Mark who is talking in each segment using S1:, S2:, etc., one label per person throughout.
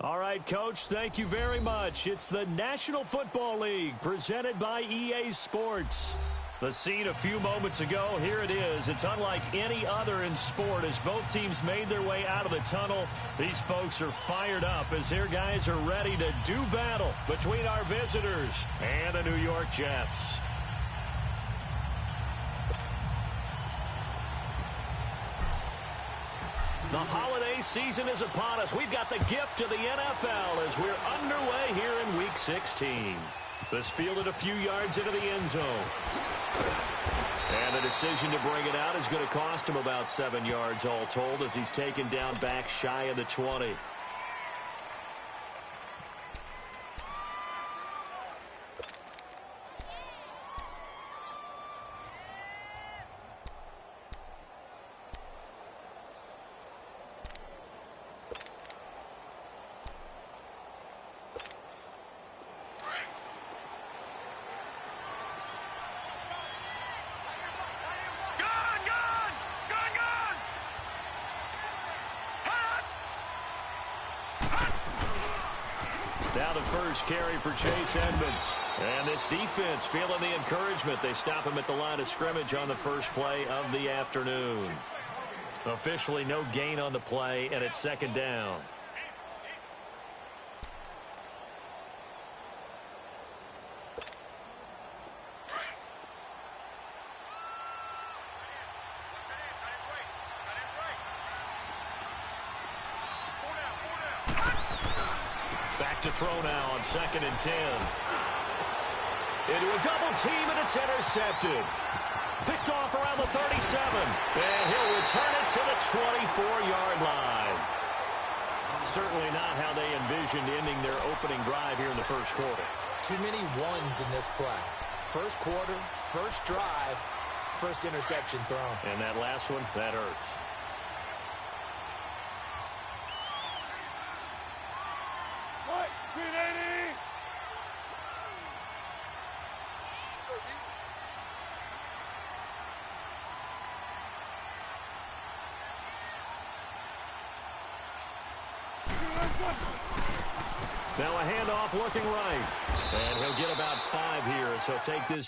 S1: All right, Coach, thank you very much. It's the National Football League presented by EA Sports. The scene a few moments ago, here it is. It's unlike any other in sport as both teams made their way out of the tunnel. These folks are fired up as their guys are ready to do battle between our visitors and the New York Jets. The holiday season is upon us. We've got the gift of the NFL as we're underway here in Week 16. This fielded a few yards into the end zone. And the decision to bring it out is going to cost him about 7 yards all told as he's taken down back shy of the 20. Now the first carry for Chase Edmonds. And this defense feeling the encouragement. They stop him at the line of scrimmage on the first play of the afternoon. Officially no gain on the play, and it's second down. Back to throw now on 2nd and 10. Into a double team, and it's intercepted. Picked off around the 37. And he'll return it to the 24-yard line. Certainly not how they envisioned ending their opening drive here in the first quarter.
S2: Too many ones in this play. First quarter, first drive, first interception thrown.
S1: And that last one, that hurts. Now a handoff looking right. And he'll get about 5 here, so take this.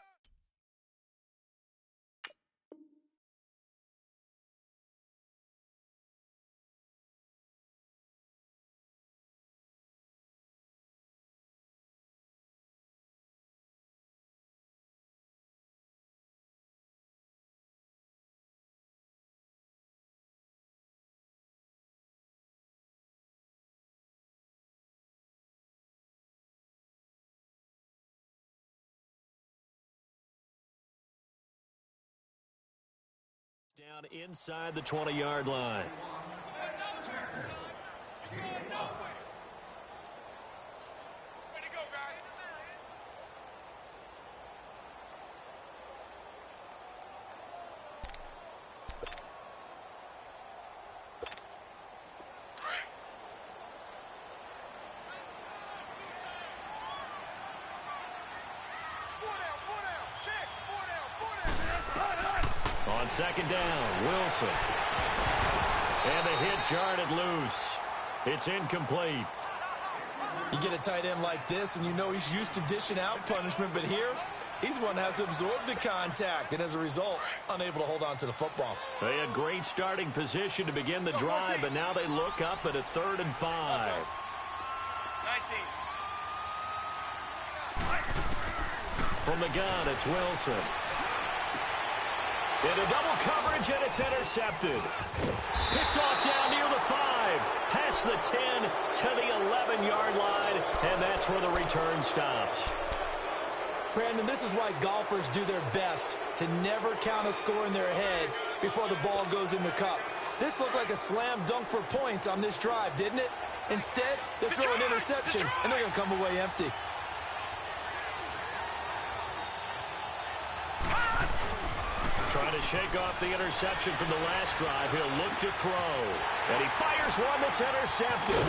S1: Down inside the 20-yard line. On 2nd down, Wilson. And the hit jarred it loose. It's incomplete.
S2: You get a tight end like this, and you know he's used to dishing out punishment, but here, he's one that has to absorb the contact, and as a result, unable to hold on to the football.
S1: They had great starting position to begin the drive, but now they look up at a 3rd and 5. 19. From the gun, it's Wilson. Into double coverage, and it's intercepted. Picked off down near the 5. Past the 10 to the 11-yard line, and that's where the return stops.
S2: Brandon, this is why golfers do their best to never count a score in their head before the ball goes in the cup. This looked like a slam dunk for points on this drive, didn't it? Instead, they throw an interception, and they're going to come away empty.
S1: Trying to shake off the interception from the last drive. He'll look to throw. And he fires one that's intercepted.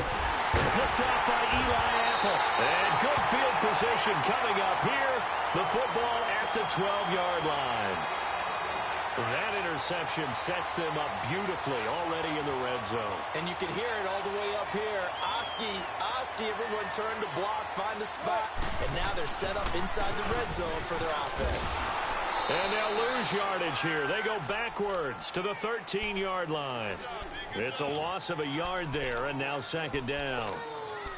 S1: Picked off by Eli Apple. And good field position coming up here. The football at the 12-yard line. That interception sets them up beautifully already in the red zone.
S2: And you can hear it all the way up here. Oski, everyone turn to block, find a spot. And now they're set up inside the red zone for their offense.
S1: And they'll lose yardage here. They go backwards to the 13-yard line. It's a loss of a yard there, and now second down.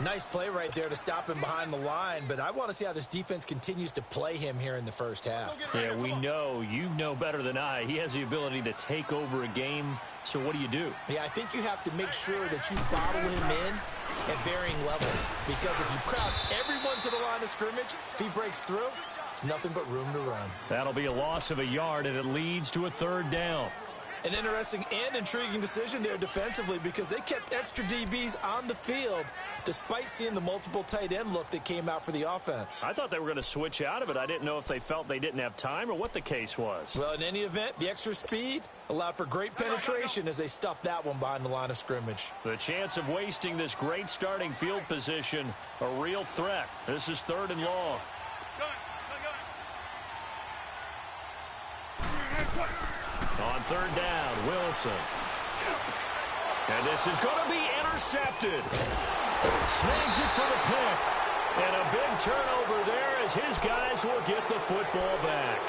S2: Nice play right there to stop him behind the line, but I want to see how this defense continues to play him here in the first half.
S1: Yeah, we know. You know better than I. He has the ability to take over a game, so what do you do?
S2: Yeah, I think you have to make sure that you bottle him in at varying levels, because if you crowd everyone to the line of scrimmage, if he breaks through, it's nothing but room to run.
S1: That'll be a loss of a yard, and it leads to a third down.
S2: An interesting and intriguing decision there defensively, because they kept extra DBs on the field despite seeing the multiple tight end look that came out for the offense.
S1: I thought they were going to switch out of it. I didn't know if they felt they didn't have time or what the case was.
S2: Well, in any event, the extra speed allowed for great penetration as they stuffed that one behind the line of scrimmage.
S1: The chance of wasting this great starting field position, a real threat. This is third and long. On third down, Wilson. And this is going to be intercepted. Snags it for the pick. And a big turnover there as his guys will get the football back.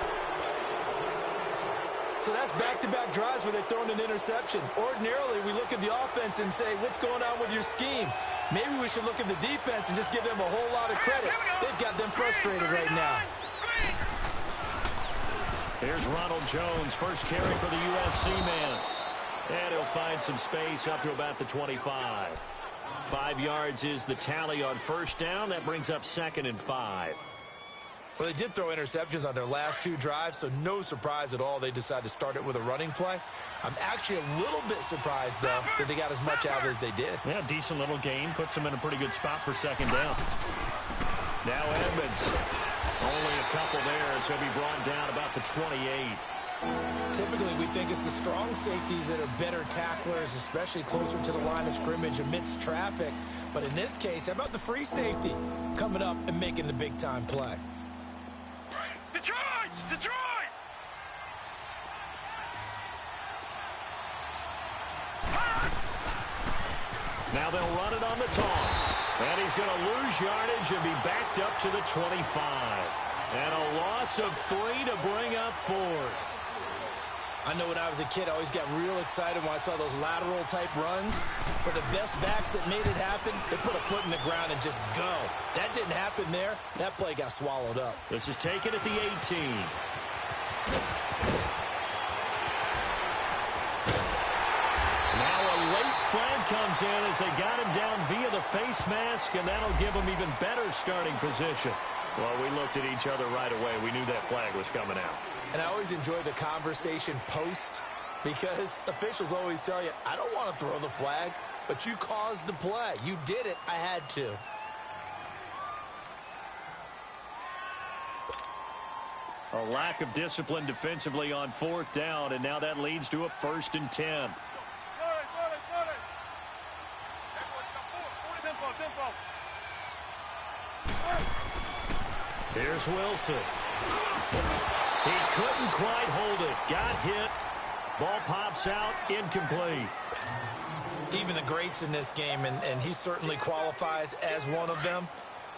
S2: So that's back-to-back drives where they're throwing an interception. Ordinarily, we look at the offense and say, what's going on with your scheme? Maybe we should look at the defense and just give them a whole lot of credit. They've got them frustrated right now.
S1: Here's Ronald Jones, first carry for the USC man. And he'll find some space up to about the 25. 5 yards is the tally on first down. That brings up second and 5.
S2: Well, they did throw interceptions on their last 2 drives, so no surprise at all they decided to start it with a running play. I'm actually a little bit surprised, though, that they got as much out as they did.
S1: Yeah, decent little gain. Puts them in a pretty good spot for second down. Now Edmonds. Only a couple there as he'll be brought down about the 28.
S2: Typically, we think it's the strong safeties that are better tacklers, especially closer to the line of scrimmage amidst traffic. But in this case, how about the free safety coming up and making the big-time play?
S3: Detroit! Detroit!
S1: Now they'll run it on the toss. And he's going to lose yardage and be backed up to the 25. And a loss of 3 to bring up 4.
S2: I know when I was a kid, I always got real excited when I saw those lateral-type runs. But the best backs that made it happen, they put a foot in the ground and just go. That didn't happen there. That play got swallowed up.
S1: This is taken at the 18. Now a late flag comes in as they got him down via the face mask, and that'll give him even better starting position. Well, we looked at each other right away. We knew that flag was coming out.
S2: And I always enjoy the conversation post, because officials always tell you, I don't want to throw the flag, but you caused the play. You did it. I had to.
S1: A lack of discipline defensively on fourth down, and now that leads to a 1st and 10. Here's Wilson. He couldn't quite hold it. Got hit. Ball pops out. Incomplete.
S2: Even the greats in this game, and he certainly qualifies as one of them,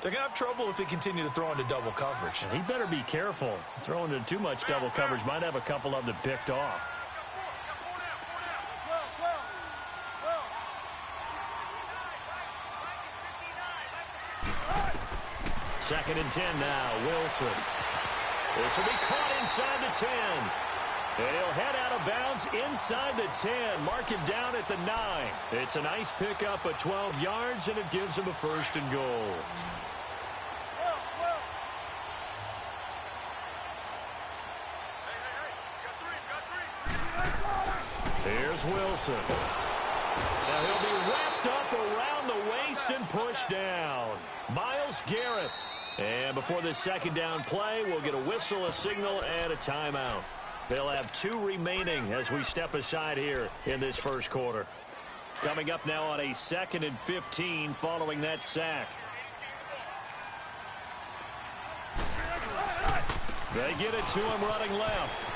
S2: they're going to have trouble if they continue to throw into double coverage.
S1: He better be careful. Throwing into too much double coverage might have a couple of them picked off. Second and 10 now. Wilson. This will be caught inside the 10. And he'll head out of bounds inside the 10. Mark him down at the 9. It's a nice pickup of 12 yards, and it gives him a 1st and goal. Here's Wilson. Now he'll be wrapped up around the waist and pushed down. Myles Garrett. And before this second down play, we'll get a whistle, a signal, and a timeout. They'll have 2 remaining as we step aside here in this first quarter. Coming up now on a 2nd and 15 following that sack. They get it to him running left.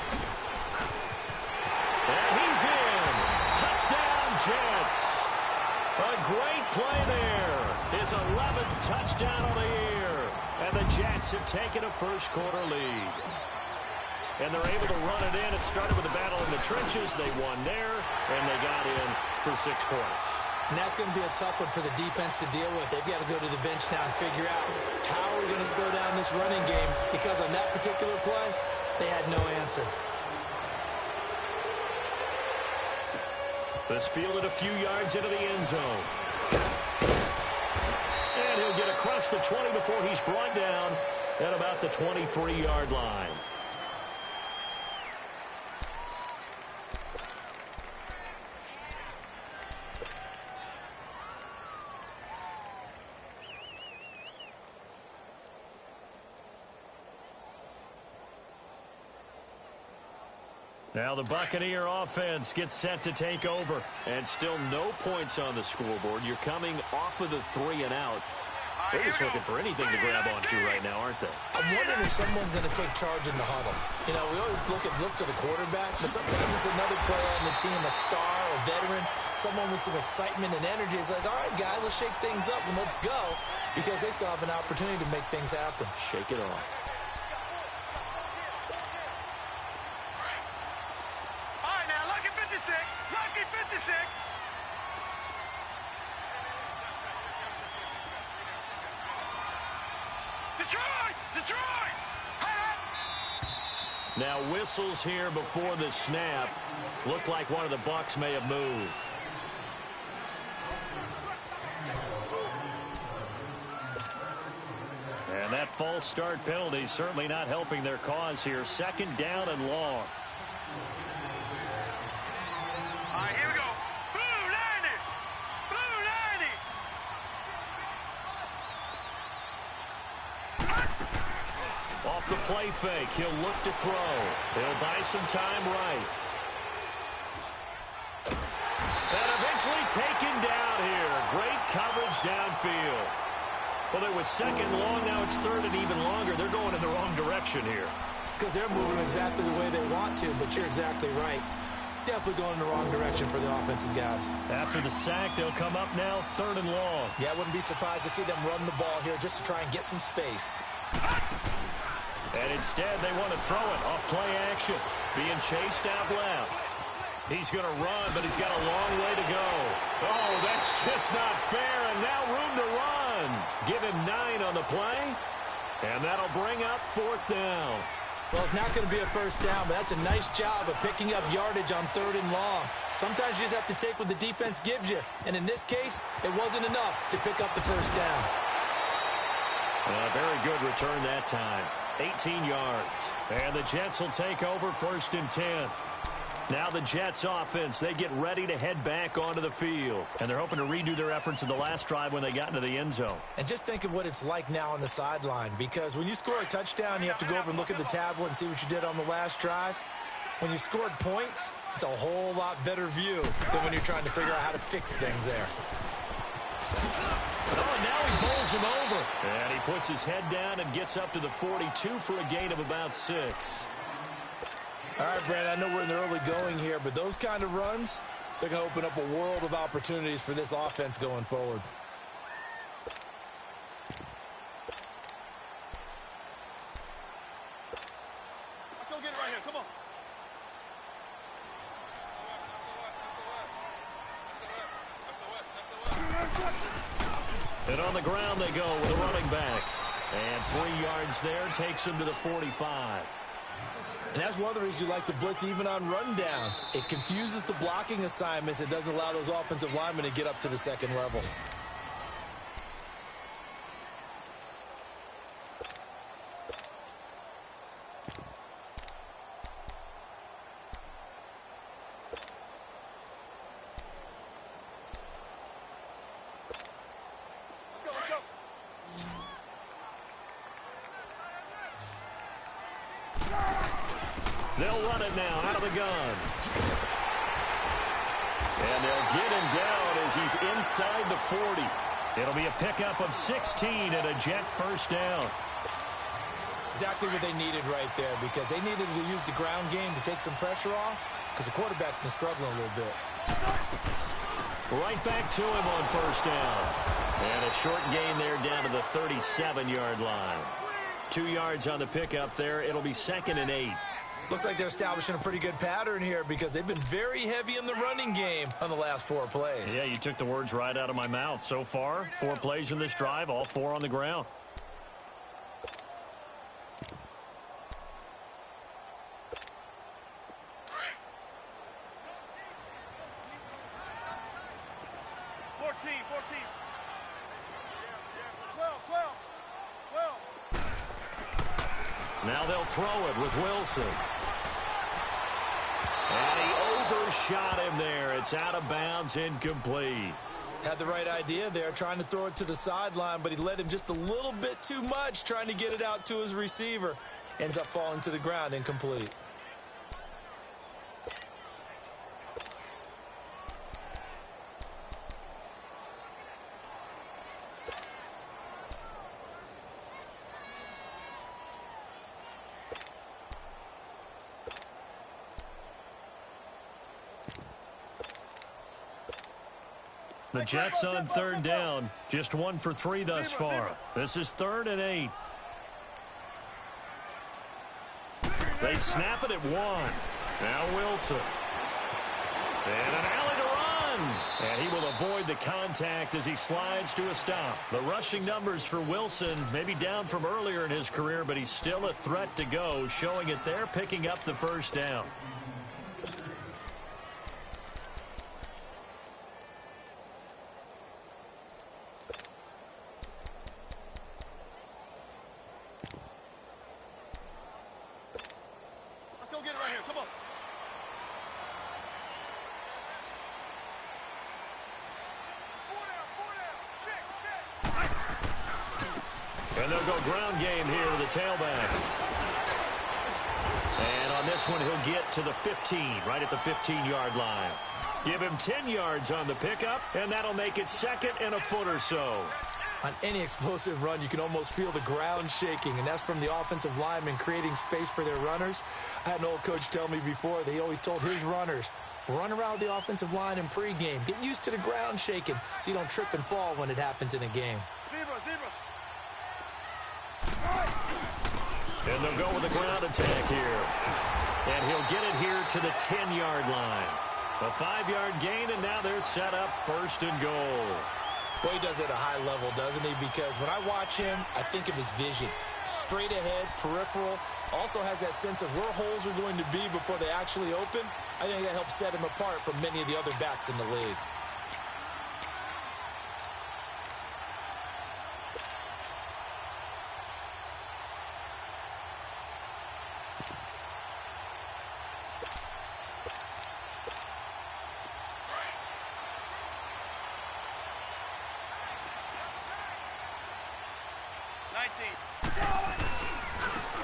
S1: touchdown on the year. And the Jets have taken a first-quarter lead. And they're able to run it in. It started with a battle in the trenches. They won there, and they got in for 6 points.
S2: And that's going to be a tough one for the defense to deal with. They've got to go to the bench now and figure out how we're going to slow down this running game, because on that particular play, they had no answer.
S1: This fielded a few yards into the end zone. And he'll get across the 20 before he's brought down at about the 23-yard line. Now the Buccaneer offense gets set to take over. And still no points on the scoreboard. You're coming off of the 3 and out. They're just looking for anything to grab onto right now, aren't they?
S2: I'm wondering if someone's going to take charge in the huddle. You know, we always look to the quarterback, but sometimes it's another player on the team, a star, a veteran, someone with some excitement and energy. It's like, all right, guys, let's shake things up and let's go, because they still have an opportunity to make things happen.
S1: Shake it off.
S3: Lucky 56. Detroit!
S1: Now whistles here before the snap. Looked like one of the Bucs may have moved. And that false start penalty certainly not helping their cause here. 2nd down and long.
S3: Here we go. Blue 90. Blue 90.
S1: Off the play fake. He'll look to throw. He'll buy some time right. And eventually taken down here. Great coverage downfield. Well, it was 2nd long. Now it's 3rd and even longer. They're going in the wrong direction here.
S2: Because they're moving exactly the way they want to, but you're exactly right. Definitely going in the wrong direction for the offensive guys.
S1: After the sack, they'll come up now 3rd and long.
S2: Yeah, I wouldn't be surprised to see them run the ball here just to try and get some space.
S1: And instead, they want to throw it off play action. Being chased out left. He's going to run, but he's got a long way to go. Oh, that's just not fair, and now room to run. Give him 9 on the play, and that'll bring up 4th down.
S2: Well, it's not going to be a first down, but that's a nice job of picking up yardage on 3rd and long. Sometimes you just have to take what the defense gives you, and in this case, it wasn't enough to pick up the first down.
S1: Very good return that time. 18 yards. And the Jets will take over 1st and 10. Now the Jets offense, they get ready to head back onto the field. And they're hoping to redo their efforts in the last drive when they got into the end zone.
S2: And just think of what it's like now on the sideline, because when you score a touchdown, you have to go over and look at the tablet and see what you did on the last drive. When you scored points, it's a whole lot better view than when you're trying to figure out how to fix things there.
S1: Oh, and now he bowls him over. And he puts his head down and gets up to the 42 for a gain of about 6.
S2: All right, Brandon, I know we're in the early going here, but those kind of runs, they're going to open up a world of opportunities for this offense going forward.
S3: Let's go get it right here. Come on.
S1: And on the ground they go with a running back. And 3 yards there takes him to the 45.
S2: And that's one of the reasons you like to blitz even on rundowns. It confuses the blocking assignments. It doesn't allow those offensive linemen to get up to the 2nd level.
S3: Let's go.
S1: They'll run it now out of the gun. And they'll get him down as he's inside the 40. It'll be a pickup of 16 and a Jet first down.
S2: Exactly what they needed right there, because they needed to use the ground game to take some pressure off, because the quarterback's been struggling a little bit.
S1: Right back to him on first down. And a short gain there down to the 37-yard line. 2 yards on the pickup there. It'll be 2nd and 8.
S2: Looks like they're establishing a pretty good pattern here because they've been very heavy in the running game on the last 4 plays.
S1: Yeah, you took the words right out of my mouth. So far, 4 plays in this drive, all 4 on the ground. Now they'll throw it with Wilson. And he overshot him there. It's out of bounds, incomplete.
S2: Had the right idea there, trying to throw it to the sideline, but he led him just a little bit too much, trying to get it out to his receiver. Ends up falling to the ground, incomplete.
S1: The Jets on 3rd down. Just 1 for 3 thus far. This is 3rd and 8. They snap it at 1. Now Wilson. And an alley to run. And he will avoid the contact as he slides to a stop. The rushing numbers for Wilson may be down from earlier in his career, but he's still a threat to go, showing it there, picking up the 1st down. And they'll go ground game here to the tailback. And on this one, he'll get to the 15, right at the 15-yard line. Give him 10 yards on the pickup, and that'll make it 2nd and a foot or so.
S2: On any explosive run, you can almost feel the ground shaking, and that's from the offensive linemen creating space for their runners. I had an old coach tell me before, they always told his runners, run around the offensive line in pregame. Get used to the ground shaking so you don't trip and fall when it happens in a game.
S1: And they'll go with a ground attack here. And he'll get it here to the 10-yard line. A 5-yard gain, and now they're set up 1st and goal.
S2: Boy, he does it at a high level, doesn't he? Because when I watch him, I think of his vision. Straight ahead, peripheral. Also has that sense of where holes are going to be before they actually open. I think that helps set him apart from many of the other backs in the league.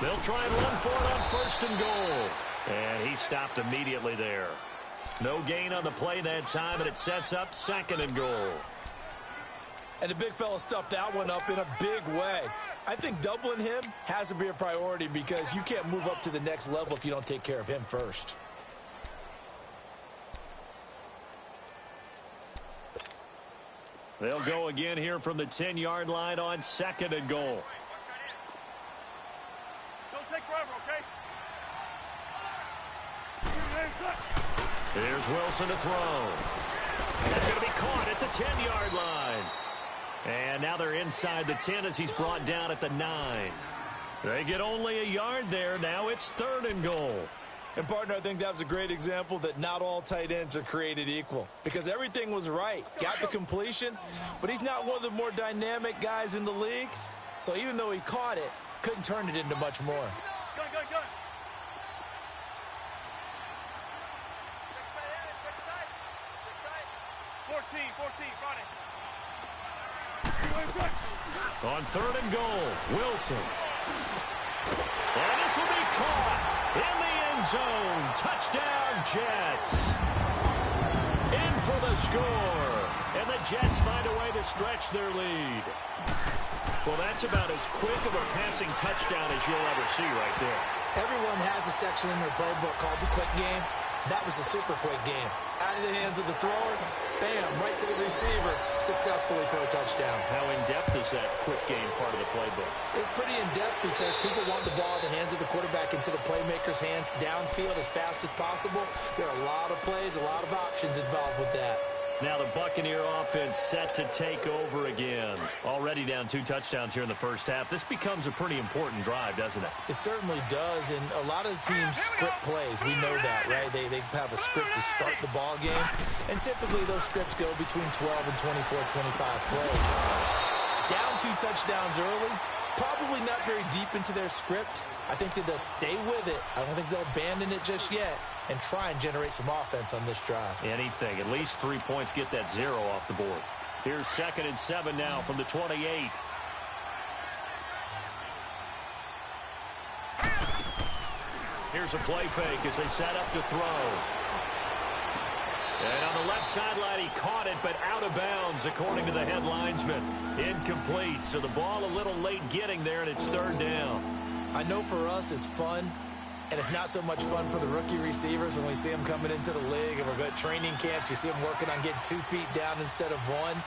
S1: They'll try and run for it on 1st and goal. And he stopped immediately there. No gain on the play that time, and it sets up 2nd and goal.
S2: And the big fella stuffed that one up in a big way. I think doubling him has to be a priority because you can't move up to the next level if you don't take care of him first.
S1: They'll go again here from the 10-yard line on 2nd and goal.
S3: Take forever, okay?
S1: Here's Wilson to throw. That's going to be caught at the 10-yard line. And now they're inside the 10 as he's brought down at the 9. They get only a yard there. Now it's 3rd and goal.
S2: And, partner, I think that was a great example that not all tight ends are created equal because everything was right. Got the completion, but he's not one of the more dynamic guys in the league. So even though he caught it, couldn't turn it into much more.
S3: Gun. 14, front it.
S1: On 3rd and goal, Wilson. And this will be caught in the end zone. Touchdown, Jets. In for the score. And the Jets find a way to stretch their lead. Well, that's about as quick of a passing touchdown as you'll ever see right there.
S2: Everyone has a section in their playbook called the quick game. That was a super quick game. Out of the hands of the thrower, bam, right to the receiver, successfully for a touchdown.
S1: How in-depth is that quick game part of the playbook?
S2: It's pretty in-depth because people want the ball in the hands of the quarterback into the playmaker's hands downfield as fast as possible. There are a lot of plays, a lot of options involved with that.
S1: Now the Buccaneer offense set to take over again. Already down 2 touchdowns here in the first half. This becomes a pretty important drive, doesn't it?
S2: It certainly does, and a lot of teams script plays. We know that, right? They have a script to start the ball game, and typically those scripts go between 12 and 24, 25 plays. Down 2 touchdowns early, probably not very deep into their script. I think that they'll stay with it. I don't think they'll abandon it just yet and try and generate some offense on this drive.
S1: Anything. At least 3 points, get that 0 off the board. Here's 2nd and 7 now from the 28. Here's a play fake as they set up to throw. And on the left sideline, he caught it, but out of bounds, according to the head linesman. Incomplete, so the ball a little late getting there, and it's 3rd down.
S2: I know for us it's fun, and it's not so much fun for the rookie receivers when we see them coming into the league and we're going to training camps. You see them working on getting 2 feet down instead of 1.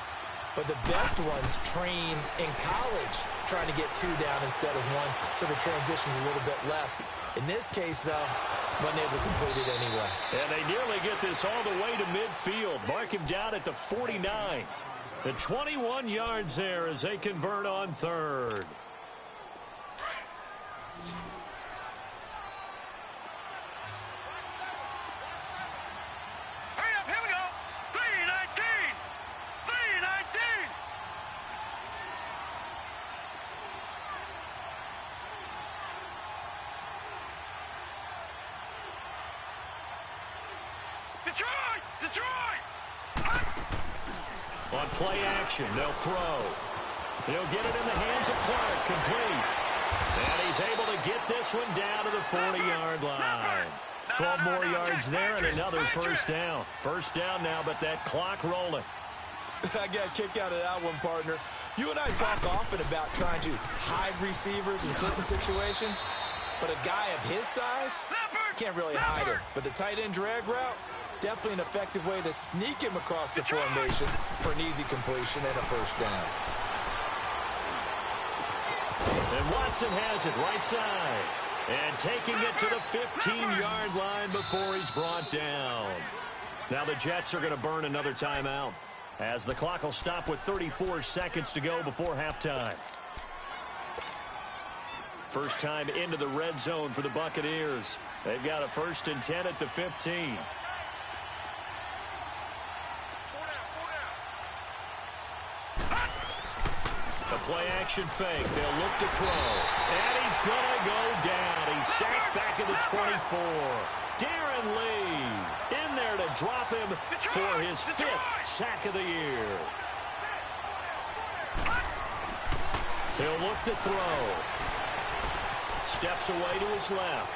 S2: But the best ones train in college trying to get 2 down instead of 1, so the transition's a little bit less. In this case, though, wasn't able to complete it anyway.
S1: And they nearly get this all the way to midfield. Mark him down at the 49. The 21 yards there as they convert on 3rd. On play action, they'll throw. He'll get it in the hands of Clark, complete. And he's able to get this one down to the 40-yard line. 12 more yards there and another 1st down. 1st down now, but that clock rolling.
S2: I got a kick out of that one, partner. You and I talk often about trying to hide receivers in certain situations, but a guy of his size can't really hide him. But the tight end drag route, definitely an effective way to sneak him across the formation for an easy completion and a 1st down.
S1: And Watson has it right side. And taking it to the 15-yard line before he's brought down. Now the Jets are going to burn another timeout, as the clock will stop with 34 seconds to go before halftime. First time into the red zone for the Buccaneers. They've got a 1st and 10 at the 15. The play-action fake. They'll look to throw. And he's going to go down. He's sacked back at the 24. Darren Lee in there to drop him for his 5th sack of the year. He'll look to throw. Steps away to his left.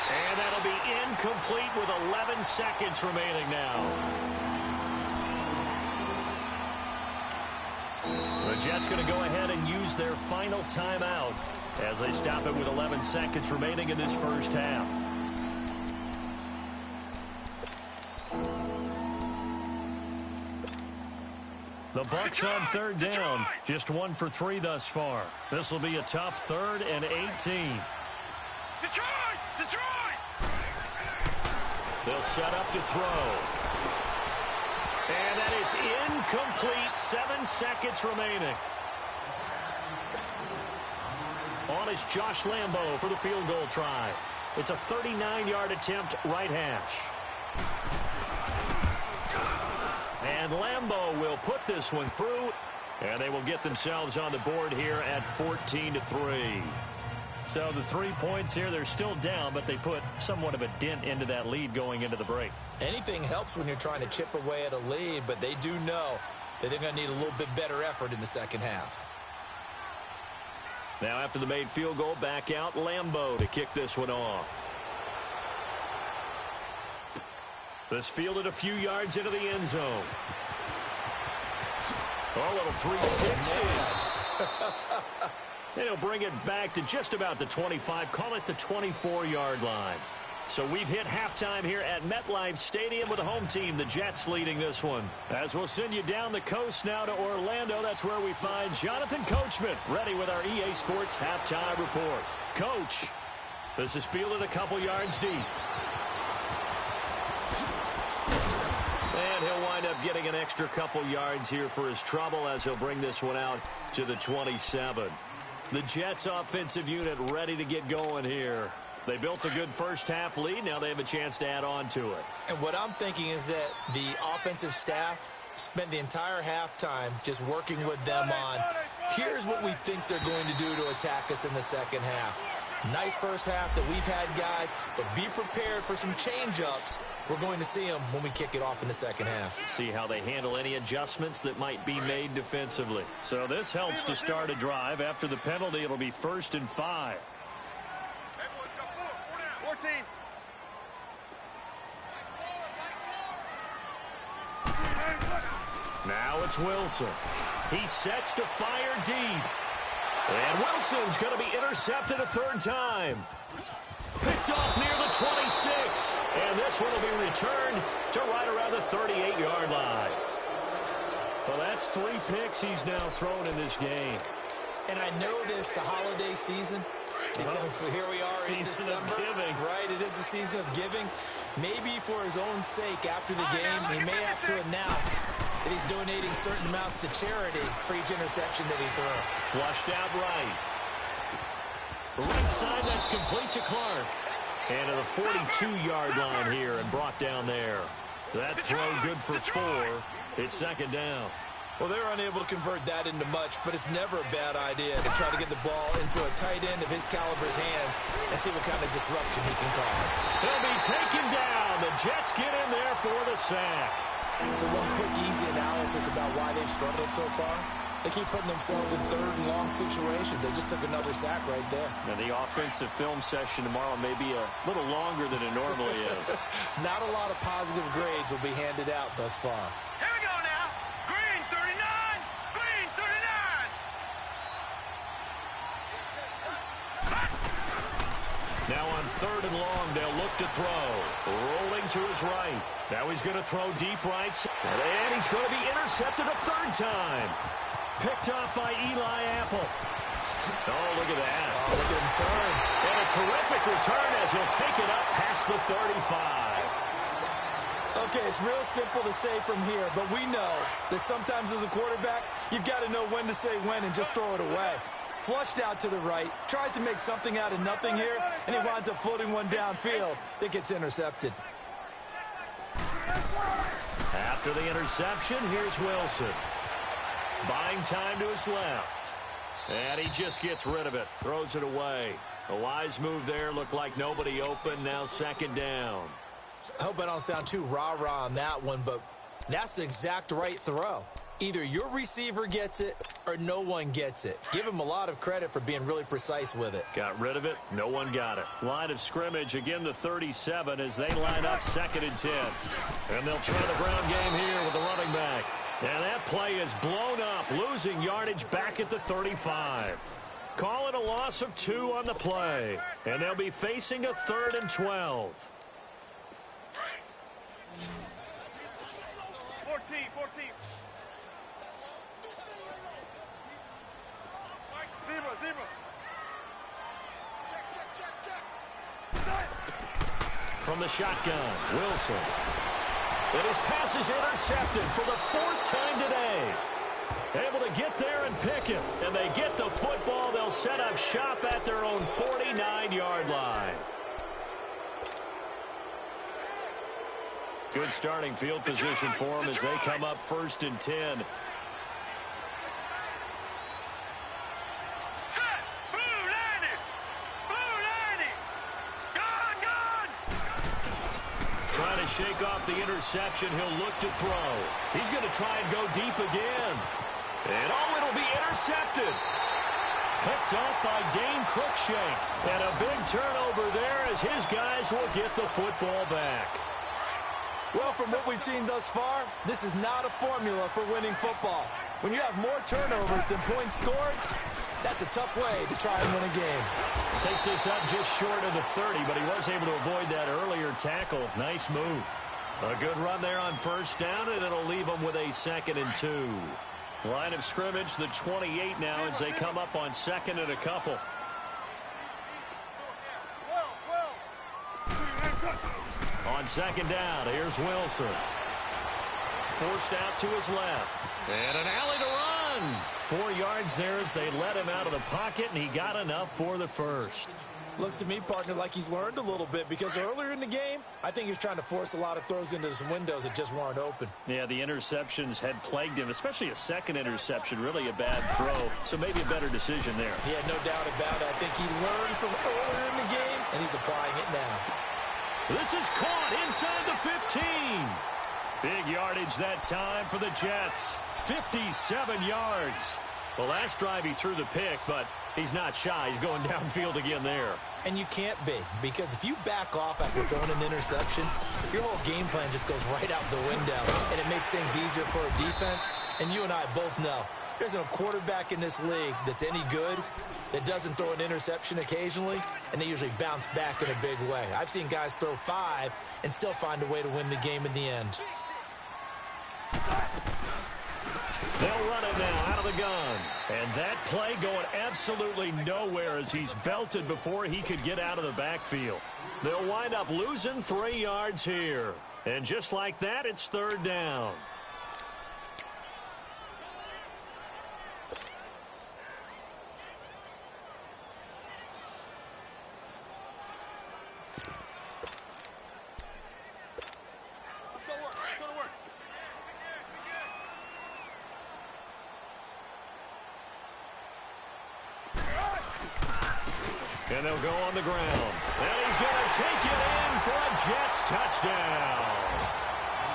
S1: And that'll be incomplete with 11 seconds remaining now. The Jets going to go ahead and use their final timeout as they stop it with 11 seconds remaining in this first half. The Bucs on 3rd down. Just 1 for 3 thus far. This will be a tough 3rd and 18. Detroit! They'll set up to throw. And that is incomplete. 7 seconds remaining. On is Josh Lambo for the field goal try. It's a 39-yard attempt, right hash. And Lambo will put this one through, and they will get themselves on the board here at 14-3. So the 3 points here, they're still down, but they put somewhat of a dent into that lead going into the break.
S2: Anything helps when you're trying to chip away at a lead, but they do know that they're going to need a little bit better effort in the second half.
S1: Now after the made field goal, back out Lambo to kick this one off. This fielded a few yards into the end zone. Oh, a little 360. And he'll bring it back to just about the 25, call it the 24-yard line. So we've hit halftime here at MetLife Stadium with the home team, the Jets, leading this one. As we'll send you down the coast now to Orlando, that's where we find Jonathan Coachman, ready with our EA Sports halftime report. Coach, this is fielded a couple yards deep. And he'll wind up getting an extra couple yards here for his trouble as he'll bring this one out to the 27. The Jets offensive unit ready to get going here. They built a good first-half lead. Now they have a chance to add on to it.
S2: And what I'm thinking is that the offensive staff spent the entire halftime just working with them on, here's what we think they're going to do to attack us in the second half. Nice first half that we've had, guys, but be prepared for some change-ups. We're going to see them when we kick it off in the second half.
S1: See how they handle any adjustments that might be made defensively. So this helps to start a drive. After the penalty, it'll be 1st and 5.
S3: 14.
S1: Now it's Wilson. He sets to fire deep. And Wilson's going to be intercepted a third time. Picked off near the 26. And this one will be returned to right around the 38-yard line. Well, that's 3 picks he's now thrown in this game.
S2: And I know this, the holiday season, because here we are in December.
S1: Season of giving.
S2: Right, it is the season of giving. Maybe for his own sake, after the game, he may have to announce that he's donating certain amounts to charity for each interception that he threw.
S1: Flushed out right. The right side, that's complete to Clark. And to the 42-yard line here and brought down there. That throw good for 4. It's second down.
S2: Well, they're unable to convert that into much, but it's never a bad idea to try to get the ball into a tight end of his caliber's hands and see what kind of disruption he can cause.
S1: He'll be taken down. The Jets get in there for the sack.
S2: So one quick, easy analysis about why they've struggled so far. They keep putting themselves in third and long situations. They just took another sack right there.
S1: And the offensive film session tomorrow may be a little longer than it normally is.
S2: Not a lot of positive grades will be handed out thus far.
S3: Here we go now. Green 39. Green 39.
S1: Now on 3rd and long, they'll look to throw. Rolling to his right. Now he's going to throw deep right. And he's going to be intercepted a 3rd time. Picked off by Eli Apple. Oh, look at that.
S2: Oh, look at him turn.
S1: And a terrific return as he'll take it up past the 35.
S2: Okay, it's real simple to say from here, but we know that sometimes as a quarterback, you've got to know when to say when and just throw it away. Flushed out to the right, tries to make something out of nothing here, and he winds up floating one downfield that gets intercepted.
S1: After the interception, here's Wilson. Buying time to his left. And he just gets rid of it. Throws it away. A wise move there. Looked like nobody open. Now 2nd down.
S2: I hope I don't sound too rah-rah on that one, but that's the exact right throw. Either your receiver gets it or no one gets it. Give him a lot of credit for being really precise with it.
S1: Got rid of it. No one got it. Line of scrimmage, again the 37 as they line up 2nd and 10. And they'll try the ground game here with the running back. And that play is blown up, losing yardage back at the 35. Call it a loss of 2 on the play. And they'll be facing a 3rd and 12.
S3: 14. Zebra.
S1: From the shotgun, Wilson. And his pass is intercepted for the 4th time today. Able to get there and pick it. And they get the football. They'll set up shop at their own 49-yard line. Good starting field position for them as they come up 1st and 10. Trying to shake off the interception. He'll look to throw. He's going to try and go deep again. And it'll be intercepted. Picked off by Dane Cruikshank. And a big turnover there as his guys will get the football back.
S2: Well, from what we've seen thus far, this is not a formula for winning football. When you have more turnovers than points scored, That's a tough way to try and win a game.
S1: Takes this up just short of the 30, but he was able to avoid that earlier tackle. Nice move. A good run there on first down, and it'll leave them with a 2nd and 2. Line of scrimmage, the 28 now as they come up on 2nd and a couple. On 2nd down, here's Wilson. Forced out to his left. And an alley to run. 4 yards there as they let him out of the pocket, and he got enough for the first.
S2: Looks to me, partner, like he's learned a little bit because earlier in the game, I think he was trying to force a lot of throws into some windows that just weren't open.
S1: Yeah, the interceptions had plagued him, especially a second interception, really a bad throw. So maybe a better decision there.
S2: Yeah, no doubt about it. I think he learned from earlier in the game, and he's applying it now.
S1: This is caught inside the 15. Big yardage that time for the Jets. 57 yards. The last drive he threw the pick, but he's not shy. He's going downfield again there.
S2: And you can't be, because if you back off after throwing an interception, your whole game plan just goes right out the window, and it makes things easier for a defense. And you and I both know there's a quarterback in this league that's any good that doesn't throw an interception occasionally, and they usually bounce back in a big way. I've seen guys throw 5 and still find a way to win the game in the end.
S1: They'll run it now out of the gun. And that play going absolutely nowhere as he's belted before he could get out of the backfield. They'll wind up losing 3 yards here. And just like that, it's 3rd down. And they'll go on the ground. And he's going to take it in for a Jets touchdown.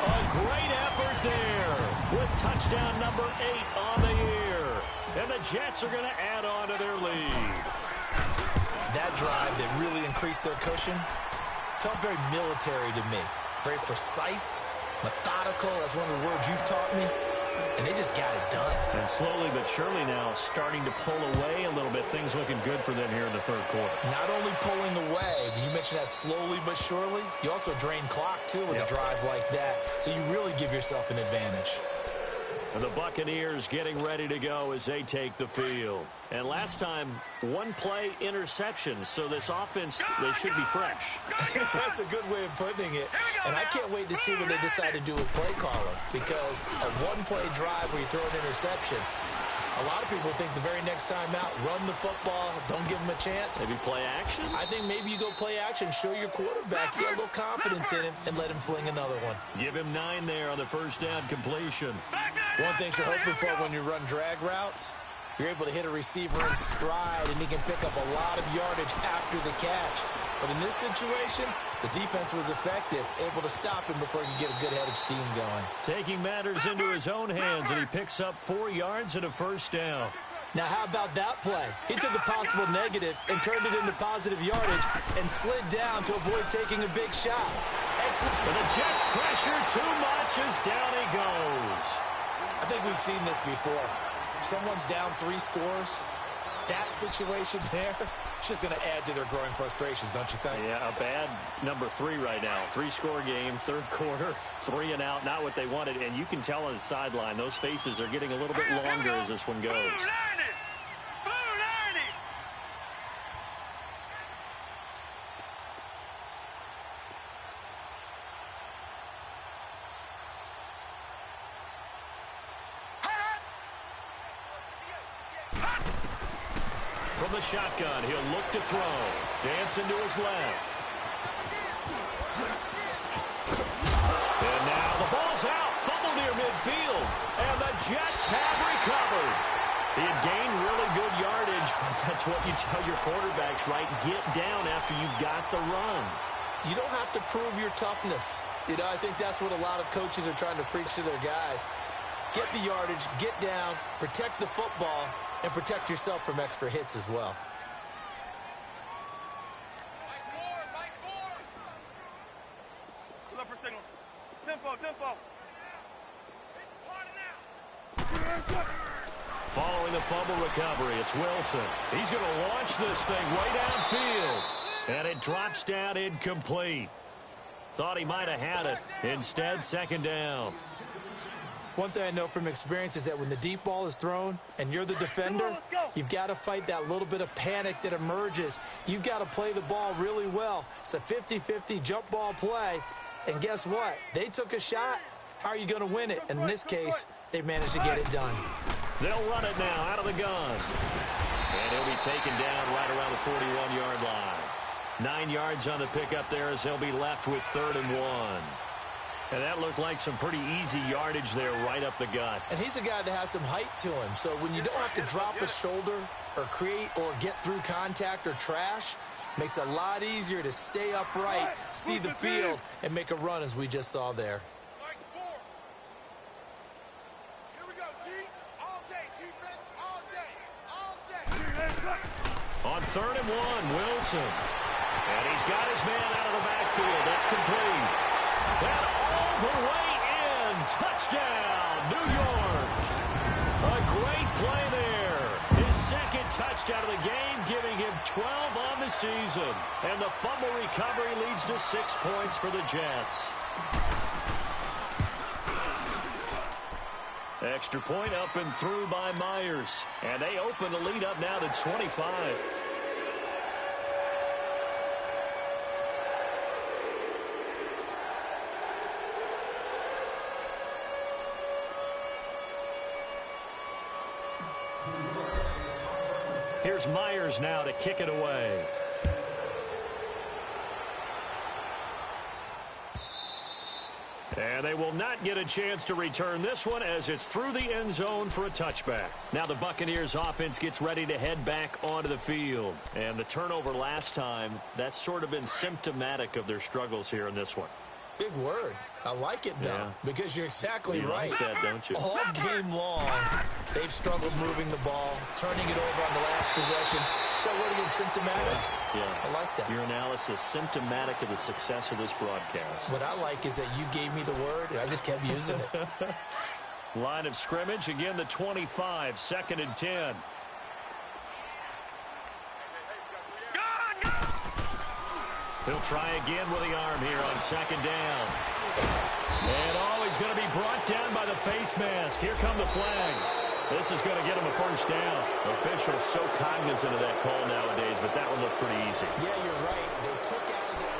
S1: A great effort there with touchdown number 8 on the year. And the Jets are going to add on to their lead.
S2: That drive that really increased their cushion felt very military to me. Very precise, methodical. That's one of the words you've taught me. And they just got it done.
S1: And slowly but surely now starting to pull away a little bit. Things looking good for them here in the 3rd quarter.
S2: Not only pulling away, but you mentioned that slowly but surely. You also drain clock, too, with a drive like that. So you really give yourself an advantage.
S1: And the Buccaneers getting ready to go as they take the field. And last time, 1-play interceptions. So this offense, they should be fresh.
S2: That's a good way of putting it. And I can't wait to see what they decide to do with play calling. Because a 1-play drive where you throw an interception, a lot of people think the very next time out, run the football, don't give them a chance.
S1: Maybe play action?
S2: I think maybe you go play action, show your quarterback, get a little confidence in him, and let him fling another one.
S1: Give him 9 there on the first down completion.
S2: One thing you're hoping for when you run drag routes, you're able to hit a receiver in stride, and he can pick up a lot of yardage after the catch. But in this situation, the defense was effective, able to stop him before he could get a good head of steam going.
S1: Taking matters into his own hands, and he picks up 4 yards and a first down.
S2: Now, how about that play? He took a possible negative and turned it into positive yardage and slid down to avoid taking a big shot. Excellent.
S1: But the Jets pressure too much as down he goes.
S2: I think we've seen this before. Someone's down 3 scores. That situation there, it's just going to add to their growing frustrations, don't you think?
S1: Yeah, a bad number 3 right now. 3-score game, 3rd quarter, 3 and out, not what they wanted. And you can tell on the sideline, those faces are getting a little bit longer as this one goes. From the shotgun, he'll look to throw. Dancing to his left. And now the ball's out. Fumble near midfield. And the Jets have recovered. He had gained really good yardage, but that's what you tell your quarterbacks, right? Get down after you got the run.
S2: You don't have to prove your toughness. You know, I think that's what a lot of coaches are trying to preach to their guys. Get the yardage, get down, protect the football, and protect yourself from extra hits as well.
S3: Look for signals. Tempo, tempo.
S1: Following the fumble recovery, it's Wilson. He's going to launch this thing way downfield. And it drops down incomplete. Thought he might have had it. Instead, second down.
S2: One thing I know from experience is that when the deep ball is thrown and you're the defender, you've got to fight that little bit of panic that emerges. You've got to play the ball really well. It's a 50-50 jump ball play. And guess what? They took a shot. How are you going to win it? And in this case, they managed to get it done.
S1: They'll run it now out of the gun. And he'll be taken down right around the 41-yard line. 9 yards on the pickup there as they'll be left with 3rd and 1. And that looked like some pretty easy yardage there right up the gut.
S2: And he's a guy that has some height to him. So when you don't have to drop a shoulder or create or get through contact or trash, makes it a lot easier to stay upright, see the field, and make a run as we just saw there.
S1: On 3rd and 1, Wilson. And he's got his man out of the backfield. That's complete. And all the way in. Touchdown, New York. A great play there. His second touchdown of the game, giving him 12 on the season. And the fumble recovery leads to 6 points for the Jets. Extra point up and through by Myers. And they open the lead up now to 25. Here's Myers now to kick it away. And they will not get a chance to return this one as it's through the end zone for a touchback. Now the Buccaneers offense gets ready to head back onto the field. And the turnover last time, that's sort of been symptomatic of their struggles here in this one.
S2: Big word. I like it, though, because you're exactly right.
S1: Like that, don't you?
S2: All game long, they've struggled moving the ball, turning it over on the last possession. So what again, symptomatic?
S1: Yeah.
S2: I like that.
S1: Your analysis, symptomatic of the success of this broadcast.
S2: What I like is that you gave me the word, and I just kept using it.
S1: Line of scrimmage, again the 25, 2nd and 10. He'll try again with the arm here on 2nd down. And he's going to be brought down by the face mask. Here come the flags. This is going to get him a first down. Officials so cognizant of that call nowadays, but that one looked pretty easy.
S2: Yeah, you're right. They took out of their...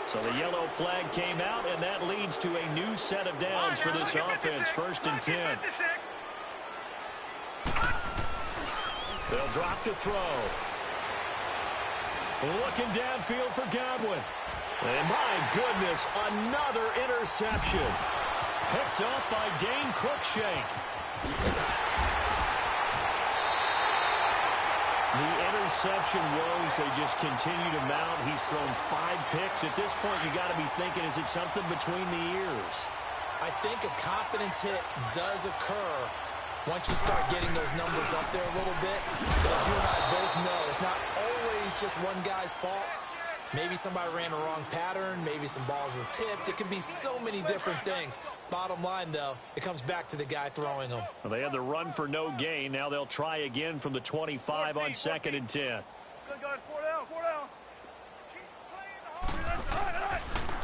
S1: So the yellow flag came out, and that leads to a new set of downs for this offense. 1st and 10. They'll drop to throw. Looking downfield for Godwin. And my goodness, another interception. Picked up by Dane Cruikshank. The interception woes, they just continue to mount. He's thrown 5 picks. At this point, you got to be thinking, is it something between the ears?
S2: I think a confidence hit does occur once you start getting those numbers up there a little bit. But as you and I both know, it's not always just one guy's fault. Maybe somebody ran a wrong pattern. Maybe some balls were tipped. It could be so many different things. Bottom line, though, it comes back to the guy throwing them.
S1: Well, they had the run for no gain. Now they'll try again from the 25 on 2nd and 10.
S3: Good guys, 4 down, 4 down.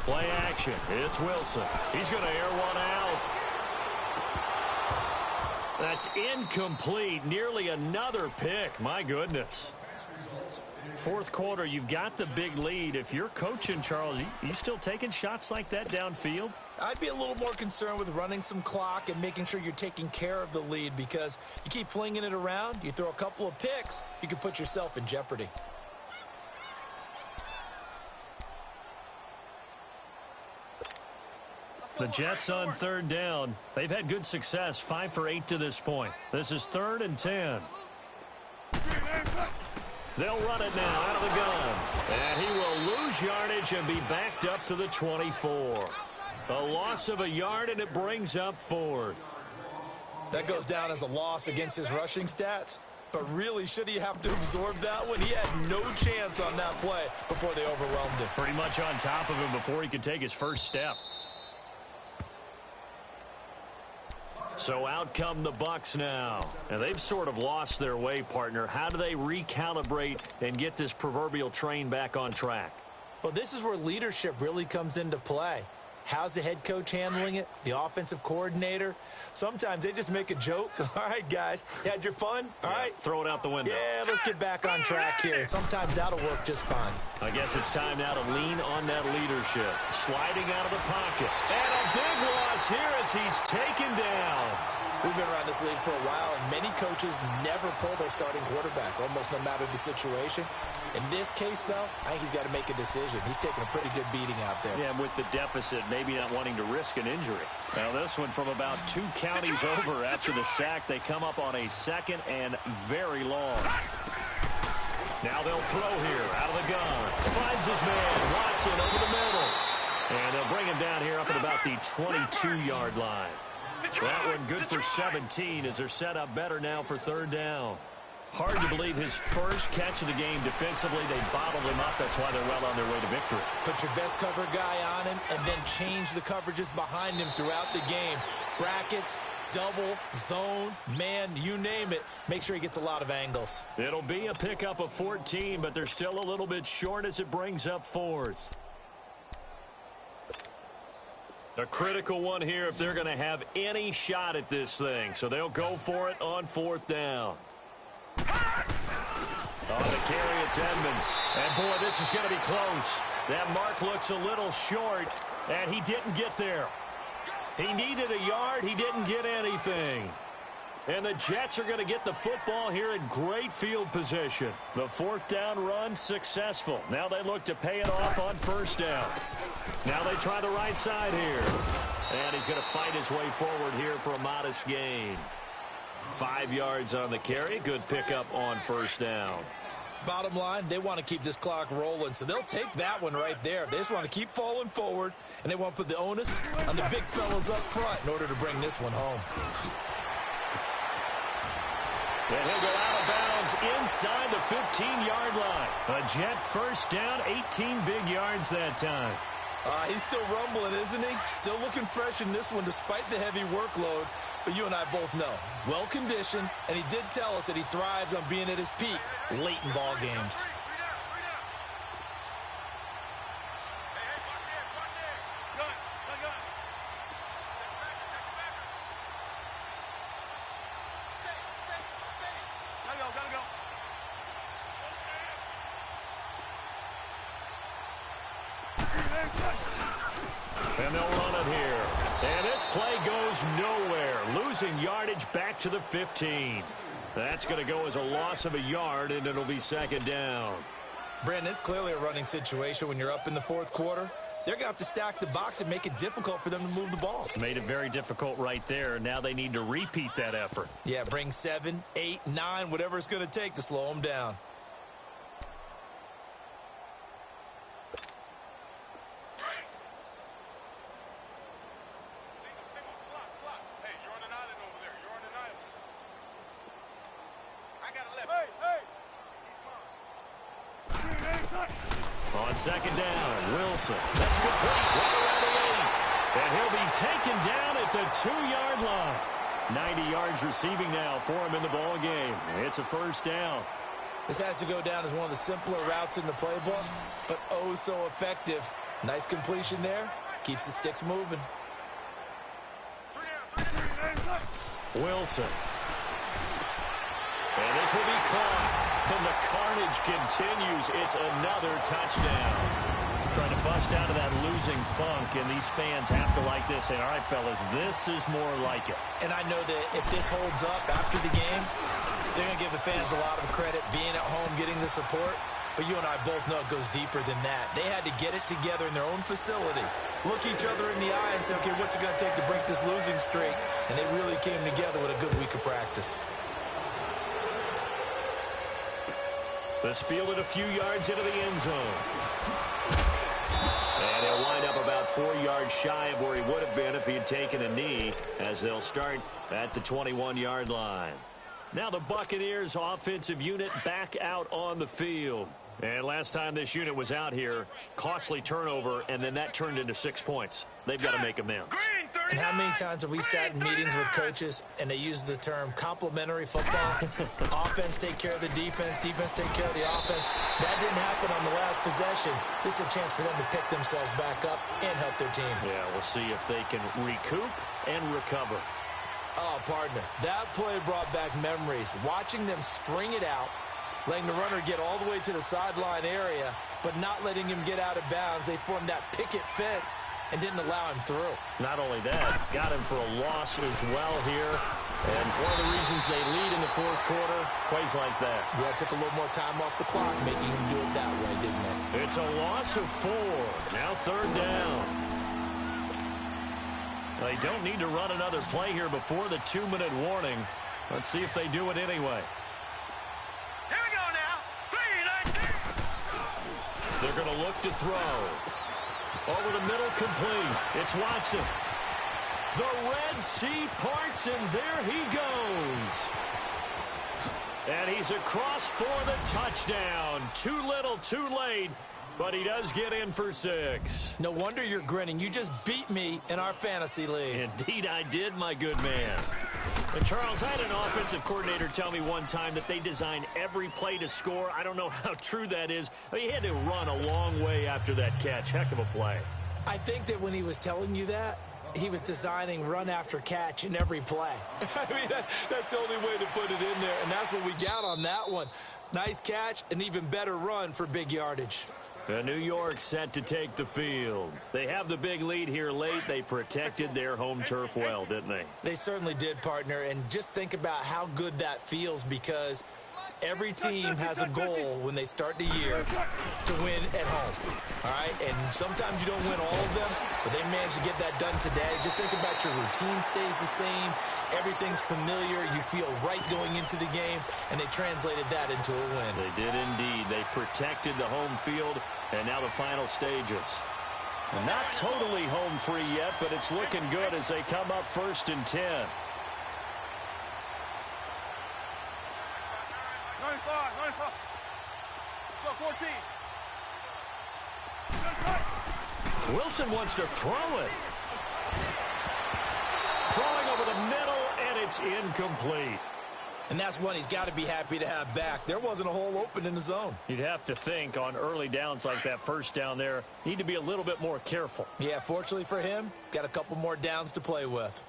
S1: Play action. It's Wilson. He's going to air one out. That's incomplete. Nearly another pick. My goodness. 4th quarter, you've got the big lead. If you're coaching, Charles, you still taking shots like that downfield?
S2: I'd be a little more concerned with running some clock and making sure you're taking care of the lead, because you keep flinging it around, you throw a couple of picks, you can put yourself in jeopardy.
S1: The Jets on 3rd down. They've had good success, 5 for 8 to this point. This is 3rd and 10. They'll run it now out of the gun. And he will lose yardage and be backed up to the 24. A loss of a yard, and it brings up 4th.
S2: That goes down as a loss against his rushing stats. But really, should he have to absorb that one? He had no chance on that play before they overwhelmed him.
S1: Pretty much on top of him before he could take his first step. So out come the Bucs now. And they've sort of lost their way, partner. How do they recalibrate and get this proverbial train back on track?
S2: Well, this is where leadership really comes into play. How's the head coach handling it? The offensive coordinator? Sometimes they just make a joke. All right, guys, had your fun? All right.
S1: Throw it out the window.
S2: Yeah, let's get back on track here. Sometimes that'll work just fine.
S1: I guess it's time now to lean on that leadership. Sliding out of the pocket. And a big loss here as he's taken down.
S2: We've been around this league for a while, and many coaches never pull their starting quarterback, almost no matter the situation. In this case, though, I think he's got to make a decision. He's taking a pretty good beating out there.
S1: Yeah, and with the deficit, maybe not wanting to risk an injury. Now, this one from about 2 counties over after the sack. They come up on a second and very long. Now they'll throw here out of the gun. Finds his man, Watson, over the middle. And they'll bring him down here up at about the 22-yard line. That one good for 17 as they're set up better now for third down. Hard to believe his first catch of the game defensively. They bottled him up. That's why they're well on their way to victory.
S2: Put your best cover guy on him and then change the coverages behind him throughout the game. Brackets, double, zone, man, you name it. Make sure he gets a lot of angles.
S1: It'll be a pickup of 14, but they're still a little bit short as it brings up fourth. A critical one here if they're going to have any shot at this thing. So they'll go for it on fourth down. On the carry, it's Edmonds. And, boy, this is going to be close. That mark looks a little short, and he didn't get there. He needed a yard. He didn't get anything. And the Jets are going to get the football here in great field position. The fourth down run successful. Now they look to pay it off on first down. Now they try the right side here. And he's going to fight his way forward here for a modest gain. 5 yards on the carry. Good pickup on first down.
S2: Bottom line, they want to keep this clock rolling, so they'll take that one right there. They just want to keep falling forward, and they want to put the onus on the big fellas up front in order to bring this one home.
S1: And he'll go out of bounds inside the 15-yard line. A Jet first down, 18 big yards that time.
S2: He's still rumbling, isn't he? Still looking fresh in this one despite the heavy workload. But you and I both know, well-conditioned, and he did tell us that he thrives on being at his peak late in ball games.
S1: And they'll run it here. And this play goes nowhere. Losing yardage back to the 15. That's going to go as a loss of a yard, and it'll be second down.
S2: Brandon, it's clearly a running situation when you're up in the fourth quarter. They're going to have to stack the box and make it difficult for them to move the ball.
S1: Made it very difficult right there. Now they need to repeat that effort.
S2: Yeah, bring 7, 8, 9, whatever it's going to take to slow them down.
S1: On second down, Wilson. That's complete. Right around the 8. And he'll be taken down at the 2-yard line. 90 yards receiving now for him in the ball game. It's a first down.
S2: This has to go down as one of the simpler routes in the playbook, but oh so effective. Nice completion there. Keeps the sticks moving.
S1: Wilson. And this will be caught. And the carnage continues. It's another touchdown. Trying to bust out of that losing funk, and these fans have to like this. And all right, fellas, this is more like it.
S2: And I know that if this holds up after the game, they're going to give the fans a lot of credit being at home, getting the support. But you and I both know it goes deeper than that. They had to get it together in their own facility, look each other in the eye and say, okay, what's it going to take to break this losing streak? And they really came together with a good week of practice.
S1: This fielded a few yards into the end zone. And he'll wind up about 4 yards shy of where he would have been if he had taken a knee, as they'll start at the 21-yard line. Now the Buccaneers offensive unit back out on the field. And last time this unit was out here, costly turnover, and then that turned into 6 points. They've got to make amends.
S3: Green,
S2: And how many times have we sat in meetings with coaches and they use the term complementary football? Offense take care of the defense, defense take care of the offense. That didn't happen on the last possession. This is a chance for them to pick themselves back up and help their team.
S1: Yeah, we'll see if they can recoup and recover.
S2: Oh, partner, that play brought back memories. Watching them string it out, letting the runner get all the way to the sideline area, but not letting him get out of bounds. They formed that picket fence and didn't allow him through.
S1: Not only that, got him for a loss as well here. And one of the reasons they lead in the fourth quarter, plays like that.
S2: Yeah, it took a little more time off the clock, making him do it that way, didn't it?
S1: It's a loss of 4. Now third down. They don't need to run another play here before the 2-minute warning. Let's see if they do it anyway.
S3: Here we go now. 3, 19.
S1: They're going to look to throw. Over the middle, complete. It's Watson. The Red Sea parts, and there he goes. And he's across for the touchdown. Too little, too late, but he does get in for 6.
S2: No wonder you're grinning. You just beat me in our fantasy league.
S1: Indeed I did, my good man. And Charles, I had an offensive coordinator tell me one time that they design every play to score. I don't know how true that is. But he had to run a long way after that catch. Heck of a play.
S2: I think that when he was telling you that, he was designing run after catch in every play. I mean, that's the only way to put it in there, and that's what we got on that one. Nice catch, an even better run for big yardage.
S1: New York set to take the field. They have the big lead here late. They protected their home turf well, didn't they?
S2: They certainly did, partner, and just think about how good that feels, because every team has a goal when they start the year to win at home, all right? And sometimes you don't win all of them, but they managed to get that done today. Just think about your routine stays the same. Everything's familiar. You feel right going into the game, and they translated that into a win.
S1: They did indeed. They protected the home field, and now the final stages. Not totally home free yet, but it's looking good as they come up 1st and 10.
S3: 95, 95. Let's go, 14.
S1: Wilson wants to throw it. Throwing over the middle, and it's incomplete.
S2: And that's one he's got to be happy to have back. There wasn't a hole open in the zone.
S1: You'd have to think on early downs like that first down there, need to be a little bit more careful.
S2: Yeah, fortunately for him, got a couple more downs to play with.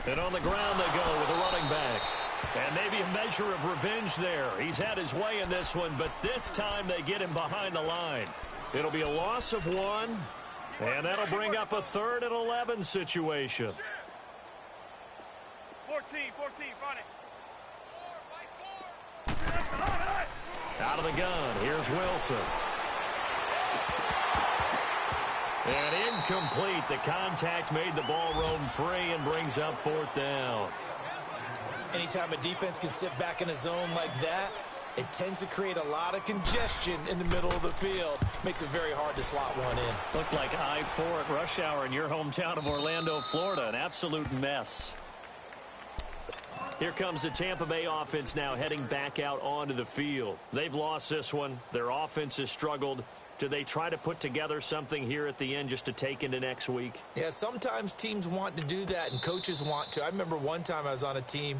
S1: And on the ground they go with the running back. And maybe a measure of revenge there. He's had his way in this one, but this time they get him behind the line. It'll be a loss of 1, and that'll bring up a 3rd and 11 situation.
S3: 14, front it.
S1: Out of the gun, here's Wilson. And incomplete. The contact made the ball roam free and brings up 4th down.
S2: Anytime a defense can sit back in a zone like that, it tends to create a lot of congestion in the middle of the field. Makes it very hard to slot one in.
S1: Looked like I-4 at rush hour in your hometown of Orlando, Florida. An absolute mess. Here comes the Tampa Bay offense now heading back out onto the field. They've lost this one. Their offense has struggled. Do they try to put together something here at the end just to take into next week?
S2: Yeah, sometimes teams want to do that and coaches want to. I remember one time I was on a team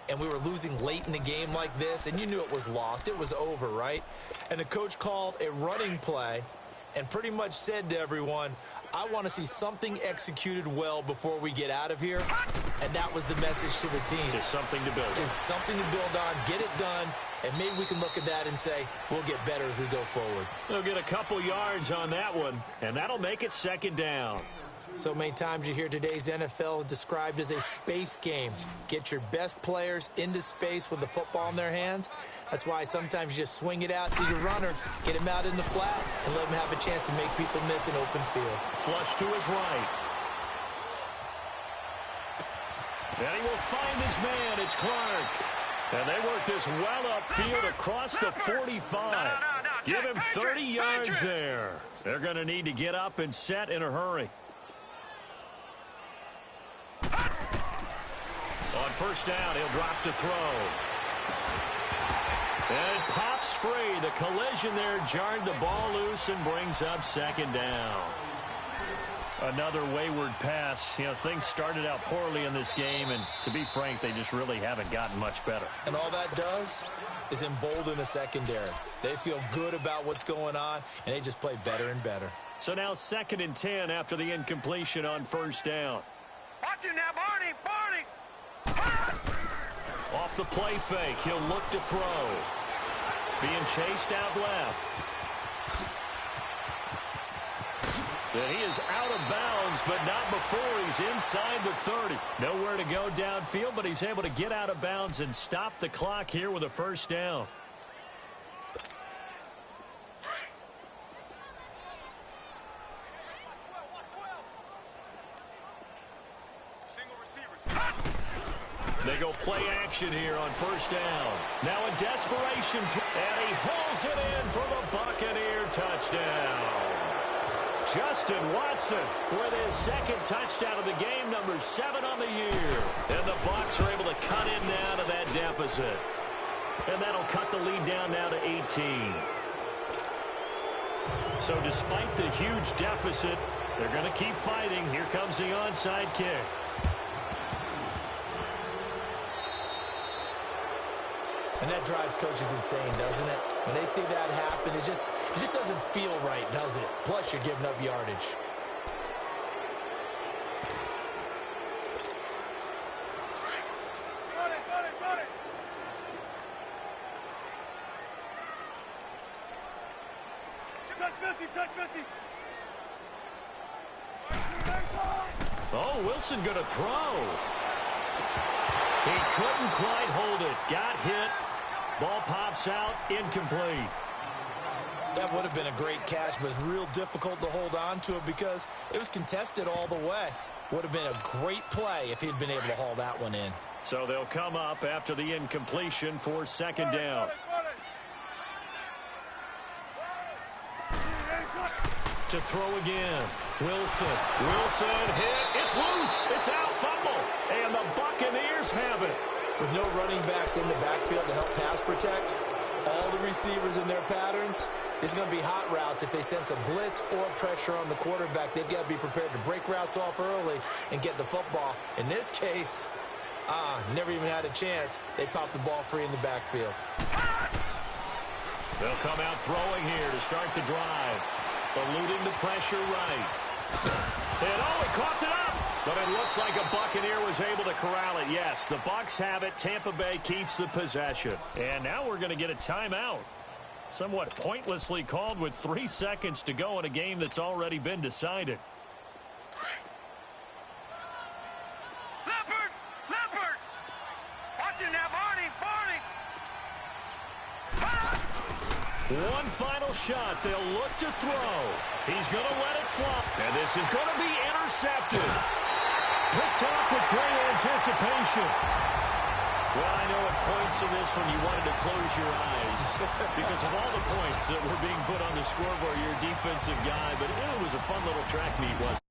S2: and we were losing late in the game like this, and you knew it was lost. It was over, right? And the coach called a running play and pretty much said to everyone, I want to see something executed well before we get out of here. And that was the message to the team.
S1: Just something to build on.
S2: Just something to build on, get it done, and maybe we can look at that and say, we'll get better as we go forward.
S1: They'll get a couple yards on that one, and that'll make it 2nd down.
S2: So many times you hear today's NFL described as a space game. Get your best players into space with the football in their hands. That's why sometimes you just swing it out to your runner, get him out in the flat, and let him have a chance to make people miss an open field.
S1: Flush to his right. And he will find his man. It's Clark. And they work this well upfield across the 45. Give him 30 yards there. They're going to need to get up and set in a hurry. On 1st down, he'll drop to throw. And it pops free. The collision there jarred the ball loose and brings up second down. Another wayward pass. You know, things started out poorly in this game, and to be frank, they just really haven't gotten much better.
S2: And all that does is embolden the secondary. They feel good about what's going on, and they just play better and better.
S1: So now 2nd and 10 after the incompletion on first down.
S3: Watch it now, Barney!
S1: Off the play fake, he'll look to throw. Being chased out left. And he is out of bounds, but not before he's inside the 30. Nowhere to go downfield, but he's able to get out of bounds and stop the clock here with a first down. They go play action here on first down. Now a desperation, and he hauls it in for the Buccaneer touchdown. Justin Watson with his 2nd touchdown of the game, number 7 on the year. And the Bucs are able to cut in now to that deficit. And that'll cut the lead down now to 18. So despite the huge deficit, they're going to keep fighting. Here comes the onside kick.
S2: And that drives coaches insane, doesn't it? When they see that happen, it just doesn't feel right, does it? Plus, you're giving up yardage.
S3: Got it! Check 50!
S1: Oh, Wilson going to throw. He couldn't quite hold it. Got hit. Ball pops out. Incomplete.
S2: That would have been a great catch, but it's real difficult to hold on to it because it was contested all the way. Would have been a great play if he'd been able to haul that one in.
S1: So they'll come up after the incompletion for second down. To throw again. Wilson hit. It's loose. It's out. Fumble. And the Buccaneers have it.
S2: With no running backs in the backfield to help pass protect, all the receivers in their patterns, it's going to be hot routes. If they sense a blitz or pressure on the quarterback, they've got to be prepared to break routes off early and get the football. In this case, never even had a chance. They popped the ball free in the backfield.
S1: They'll come out throwing here to start the drive. Eluding the pressure right. And he coughed it up. But it looks like a Buccaneer was able to corral it. Yes, the Bucs have it. Tampa Bay keeps the possession. And now we're going to get a timeout. Somewhat pointlessly called with 3 seconds to go in a game that's already been decided.
S3: Leopard! Watch it now, Barney!
S1: One final shot. They'll look to throw. He's going to let it fly. And this is going to be intercepted. Picked off with great anticipation. Well, I know at points in this one you wanted to close your eyes because of all the points that were being put on the scoreboard, you're a defensive guy, but it was a fun little track meet, wasn't it?